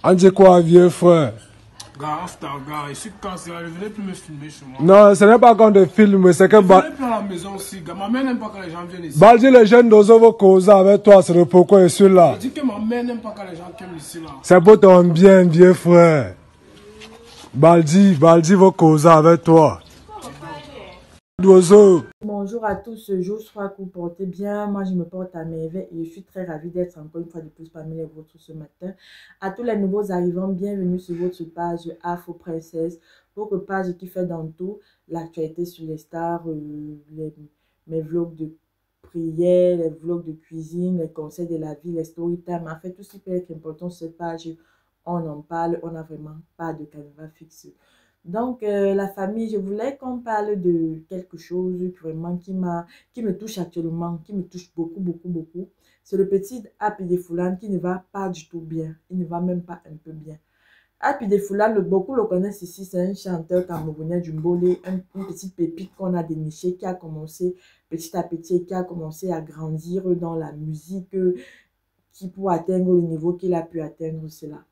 On dit quoi, vieux frère? Gars, after, gars, je suis cassé, je ne venais plus me filmer chez moi. Non, ce n'est pas qu'on te filme, c'est que... Je ne venais plus à la maison aussi, gars. Ma mère n'aime pas quand les gens viennent ici. Baldi, les jeunes d'Ozo vont causer avec toi, c'est pourquoi je suis là. Je dis que ma mère n'aime pas quand les gens viennent ici, là. C'est pour ton bien, vieux frère. Baldi va causer avec toi. D'Ozo. Bonjour à tous, j'espère que vous portez bien. Moi, je me porte à merveille et je suis très ravie d'être encore une fois de plus parmi les vôtres ce matin. À tous les nouveaux arrivants, bienvenue sur votre page Afro Princesse, votre page qui fait dans tout l'actualité sur les stars, mes vlogs de prière, les vlogs de cuisine, les conseils de la vie, les story time. En fait, tout ce qui peut être important sur cette page, on en parle, on n'a vraiment pas de canevas fixe. Donc, la famille, je voulais qu'on parle de quelque chose vraiment qui me touche actuellement, qui me touche beaucoup, beaucoup, beaucoup. C'est le petit Happy de Foulane qui ne va pas du tout bien. Il ne va même pas un peu bien. Happy de Foulane, beaucoup le connaissent ici, c'est un chanteur camerounais du Mbolé, une petite pépite qu'on a dénichée, qui a commencé petit à petit, qui a commencé à grandir dans la musique, qui pour atteindre le niveau qu'il a pu atteindre, cela.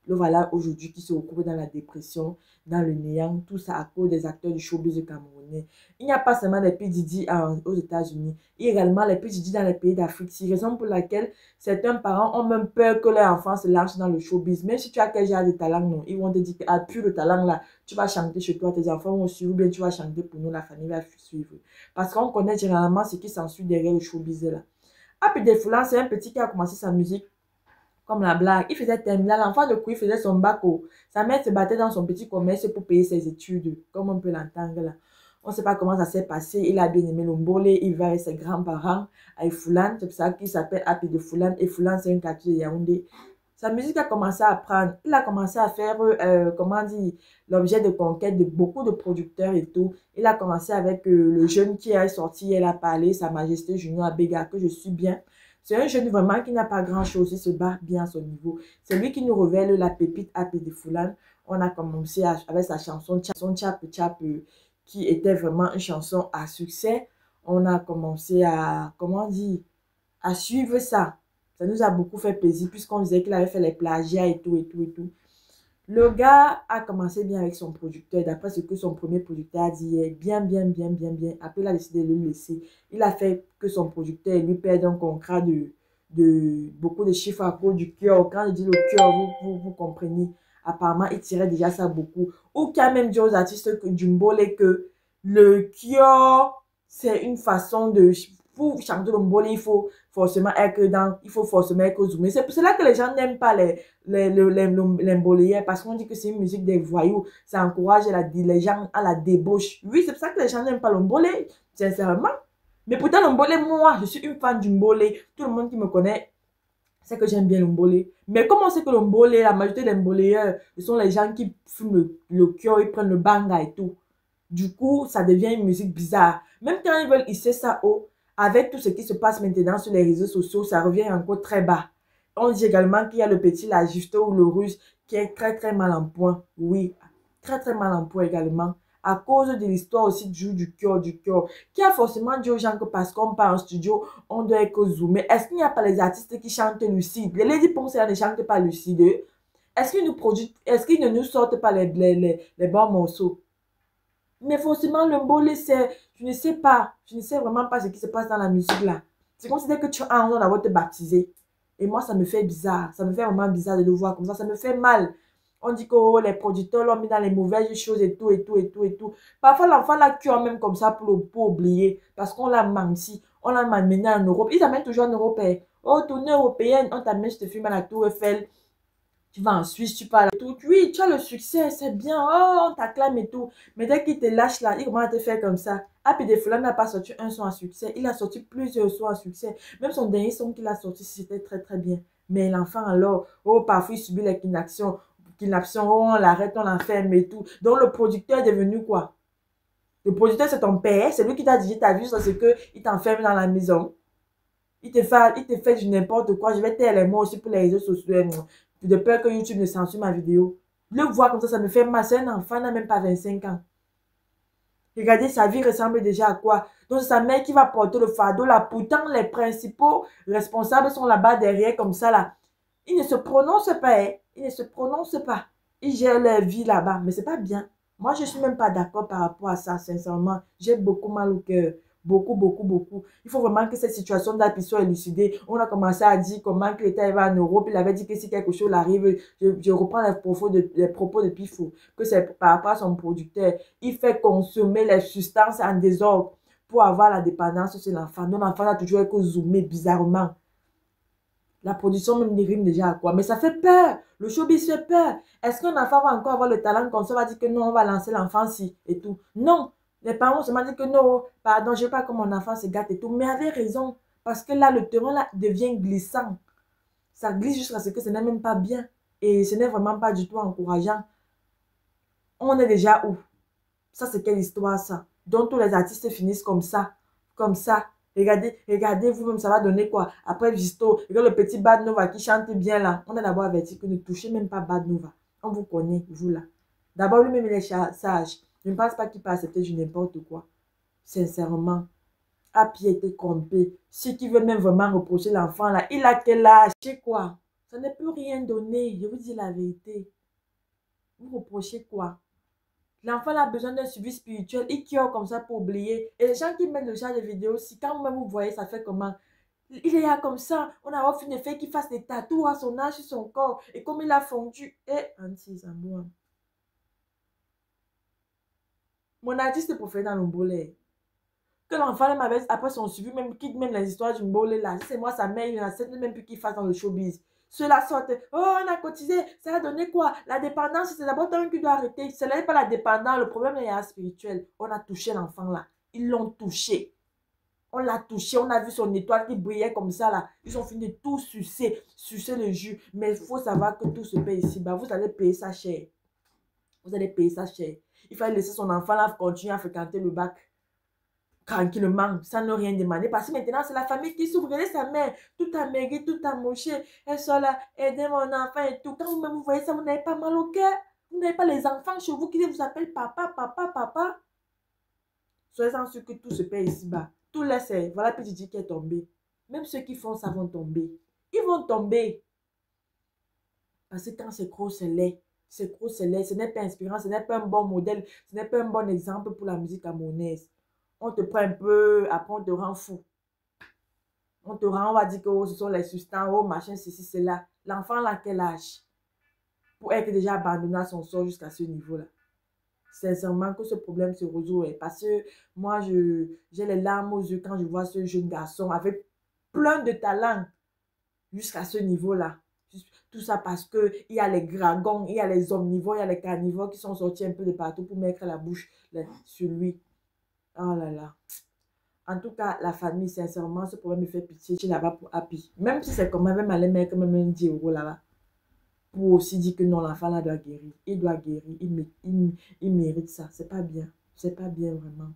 Le voilà aujourd'hui qui se retrouve dans la dépression, dans le néant, tout ça à cause des acteurs du showbiz camerounais. Il n'y a pas seulement les P. Diddy aux États-Unis, il y a également les P. Diddy dans les pays d'Afrique. C'est la raison pour laquelle certains parents ont même peur que leur enfant se lance dans le showbiz. Même si tu as quel genre de talent, non, ils vont te dire que ah, plus le talent là, tu vas chanter chez toi, tes enfants vont suivre, ou bien tu vas chanter pour nous, la famille va suivre. Parce qu'on connaît généralement ce qui s'ensuit derrière le showbiz là. Happy de Foulane, c'est un petit qui a commencé sa musique comme la blague. Il faisait terminal. L'enfant de coup, il faisait son bac. Sa mère se battait dans son petit commerce pour payer ses études. Comme on peut l'entendre là. On ne sait pas comment ça s'est passé. Il a bien aimé le Mbolé. Il va avec ses grands-parents à Foulane. C'est pour ça qu'il s'appelle Happy de Foulane. Et Foulane, c'est un quartier de Yaoundé. Sa musique a commencé à prendre. Il a commencé à faire, comment dire, l'objet de conquête de beaucoup de producteurs et tout. Il a commencé avec le jeune qui est sorti. Elle a parlé, Sa Majesté Junior Abega, que je suis bien. C'est un jeune vraiment qui n'a pas grand-chose, il se bat bien à son niveau. C'est lui qui nous révèle la pépite Happy de Foulane. On a commencé avec sa chanson Chap Chap, qui était vraiment une chanson à succès. On a commencé à, comment dire, à suivre ça. Ça nous a beaucoup fait plaisir puisqu'on disait qu'il avait fait les plagiats et tout, et tout, et tout. Le gars a commencé bien avec son producteur. D'après ce que son premier producteur a dit, bien. Après, il a décidé de le laisser. Il a fait que son producteur lui perde un contrat de beaucoup de chiffres à cause du cœur. Quand je dis le cœur, vous comprenez. Apparemment, il tirait déjà ça beaucoup. Ou qu'il a même dit aux artistes du Mbolé que le cœur, c'est une façon de... Pour chanter le Mbolé, il faut forcément être zoomé. C'est pour cela que les gens n'aiment pas les Mboléens, parce qu'on dit que c'est une musique des voyous. Ça encourage les gens à la débauche. Oui, c'est pour ça que les gens n'aiment pas le Mbolé, sincèrement. Mais pourtant, le Mbolé, moi, je suis une fan du Mbolé. Tout le monde qui me connaît sait que j'aime bien le Mbolé. Mais comment c'est que le Mbolé, la majorité des Mboléens, ce sont les gens qui fument le cœur, ils prennent le banga et tout. Du coup, ça devient une musique bizarre. Même quand ils veulent hisser ça haut, avec tout ce qui se passe maintenant sur les réseaux sociaux, ça revient encore très bas. On dit également qu'il y a le petit, la Justo ou le russe, qui est très mal en point. Oui, très mal en point également. À cause de l'histoire aussi du cœur, qui a forcément dit aux gens que parce qu'on part en studio, on doit être zoomé. Est-ce qu'il n'y a pas les artistes qui chantent lucide? Les Lady Ponce ne chantent pas lucide. Est-ce qu'ils nous produisent, est-ce qu'ils ne nous sortent pas les bons morceaux? Mais forcément, le Mbolé, c'est... Je ne sais vraiment pas ce qui se passe dans la musique là. C'est comme si dès que tu as envie d'avoir te baptisé. Et moi, ça me fait bizarre. Ça me fait vraiment bizarre de le voir comme ça. Ça me fait mal. On dit que oh, les producteurs l'ont mis dans les mauvaises choses et tout. Parfois, l'enfant l'a cuit même comme ça pour oublier. Parce qu'on l'a menti. On l'a mené en Europe. Ils amènent toujours en Europe. Oh, tournée européenne, on t'amène, je te filme à la Tour Eiffel. Tu vas en Suisse, tu parles et tout. Oui, tu as le succès, c'est bien. Oh, on t'acclame et tout. Mais dès qu'il te lâche là, il commence à te faire comme ça. Happy de Foulane n'a pas sorti un son à succès. Il a sorti plusieurs sons à succès. Même son dernier son qu'il a sorti, c'était très bien. Mais l'enfant alors, oh, parfois il subit les kidnappings. Oh, on l'arrête, on l'enferme et tout. Donc le producteur est devenu quoi? Le producteur, c'est ton père. C'est lui qui t'a dit, t'as vu ça, c'est qu'il t'enferme dans la maison. Il te fait du n'importe quoi. Je vais taire les mots aussi pour les réseaux sociaux. De peur que YouTube ne censure ma vidéo. Le voir comme ça me fait mal. C'est un enfant, n'a même pas 25 ans. Regardez, sa vie ressemble déjà à quoi? Donc, c'est sa mère qui va porter le fardeau là. Pourtant, les principaux responsables sont là-bas derrière comme ça là. Ils ne se prononcent pas, hein. Ils ne se prononcent pas. Ils gèrent leur vie là-bas, mais c'est pas bien. Moi, je suis même pas d'accord par rapport à ça, sincèrement. J'ai beaucoup mal au cœur. Beaucoup, beaucoup, beaucoup. Il faut vraiment que cette situation d'Api soit élucidée. On a commencé à dire comment que l'État va en Europe. Il avait dit que si quelque chose arrive, je reprends les propos de Pifo, que c'est par rapport à son producteur. Il fait consommer les substances en désordre pour avoir la dépendance sur l'enfant. Donc l'enfant a toujours été zoomé bizarrement. La production même rime déjà à quoi? Mais ça fait peur. Le showbiz fait peur. Est-ce qu'un enfant va encore avoir le talent comme ça? On va dire que non, on va lancer l'enfant-ci et tout. Non. Les parents se dit que non, pardon, je ne veux pas que mon enfant se gâte et tout. Mais avait raison. Parce que là, le terrain là, devient glissant. Ça glisse jusqu'à ce que ce n'est même pas bien. Et ce n'est vraiment pas du tout encourageant. On est déjà où? Ça, c'est quelle histoire, ça? Donc, tous les artistes finissent comme ça. Comme ça. Regardez, regardez vous-même, ça va donner quoi? Après Visto, regarde le petit Bad Nova qui chante bien là. On a d'abord averti que ne touchez même pas Bad Nova. On vous connaît, vous là. D'abord, lui-même, il est sage. Je ne pense pas qu'il peut accepter du n'importe quoi. Sincèrement. Happy était trompé. Ceux qui veulent même vraiment reprocher l'enfant là, il a quel âge? Je sais quoi? Ça ne peut rien donner. Je vous dis la vérité. Vous reprochez quoi? L'enfant a besoin d'un suivi spirituel. Il cure comme ça pour oublier. Et les gens qui mettent le genre de vidéos, si quand même vous voyez, ça fait comment? Il est là comme ça. On a offert une fille qui fasse des tatouages à son âge sur son corps. Et comme il a fondu. Et anti moi. Mon artiste préféré dans le bolé. Que l'enfant m'avait, après son suivi, même quitte même les histoires du bolé là. C'est moi, sa mère, il n'accepte même plus qu'il fasse dans le showbiz. Cela sortent. Oh, on a cotisé. Ça a donné quoi? La dépendance, c'est d'abord toi qui dois arrêter. Ce n'est pas la dépendance. Le problème est spirituel. On a touché l'enfant là. Ils l'ont touché. On l'a touché. On a vu son étoile qui brillait comme ça là. Ils ont fini de tout sucer. Sucer le jus. Mais il faut savoir que tout se paye ici. Bah, vous allez payer ça cher. Vous allez payer ça cher. Il fallait laisser son enfant là continuer à fréquenter le bac. Tranquillement, sans ne rien demander. Parce que maintenant, c'est la famille qui s'ouvre. Regardez sa mère, tout amaigri, tout amoché. Elle soit là, aider mon enfant et tout. Quand vous voyez ça, vous n'avez pas mal au cœur. Vous n'avez pas les enfants chez vous qui vous appellent papa, papa, papa. Soyez-en sûr que tout se paie ici-bas. Tout là, c'est, voilà petit Dieu qui est tombé. Même ceux qui font ça vont tomber. Ils vont tomber. Parce que quand c'est gros, c'est laid. C'est gros, c'est laid. Ce n'est pas inspirant, ce n'est pas un bon modèle, ce n'est pas un bon exemple pour la musique camerounaise. On te prend un peu, après on te rend fou. On te rend, on va dire que oh, ce sont les substances, oh machin, ceci, cela. L'enfant là, quel âge? Pour être déjà abandonné à son sort jusqu'à ce niveau-là. Sincèrement, que ce problème se résout. Parce que moi, j'ai les larmes aux yeux quand je vois ce jeune garçon avec plein de talent jusqu'à ce niveau-là. Tout ça parce qu'il y a les dragons, il y a les omnivores, il y a les carnivores qui sont sortis un peu de partout pour mettre la bouche là, sur lui. Oh là là. En tout cas, la famille, sincèrement, ce problème me fait pitié. Je suis là-bas pour Happy. Même si c'est quand même aller mettre même un 10 € là-bas. Pour aussi dire que non, l'enfant là doit guérir. Il doit guérir. Il mérite ça. C'est pas bien. C'est pas bien vraiment.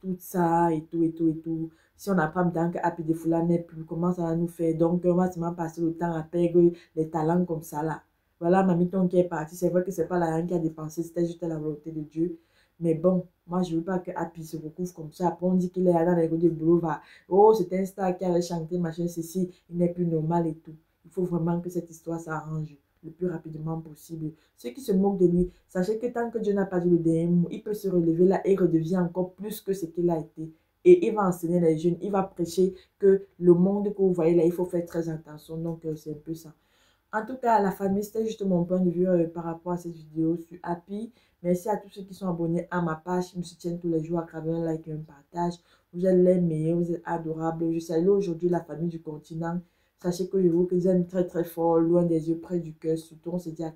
Tout ça et tout et tout et tout. Si on n'a pas tant que Happy de Foula n'est plus, comment ça va nous faire? Donc, on va seulement passer le temps à perdre les talents comme ça là. Voilà, mamie ton qui est partie. C'est vrai que c'est pas la reine qui a dépensé. C'était juste la volonté de Dieu. Mais bon, moi, je ne veux pas que Happy se recouvre comme ça. Après, on dit qu'il est là dans les rues de boulevard. Oh, c'est un star qui avait chanté, machin, ceci. Il n'est plus normal et tout. Il faut vraiment que cette histoire s'arrange le plus rapidement possible. Ceux qui se moquent de lui, sachez que tant que Dieu n'a pas dit le dernier mot, il peut se relever là et redevient encore plus que ce qu'il a été. Et il va enseigner les jeunes, il va prêcher que le monde que vous voyez là, il faut faire très attention. Donc, c'est un peu ça. En tout cas, la famille, c'était juste mon point de vue par rapport à cette vidéo sur Happy. Merci à tous ceux qui sont abonnés à ma page, qui me soutiennent tous les jours à travers un like et un partage. Vous êtes les meilleurs, vous êtes adorables. Je salue aujourd'hui la famille du continent. Sachez que je vous aime très très fort, loin des yeux, près du cœur. Surtout, on se dit à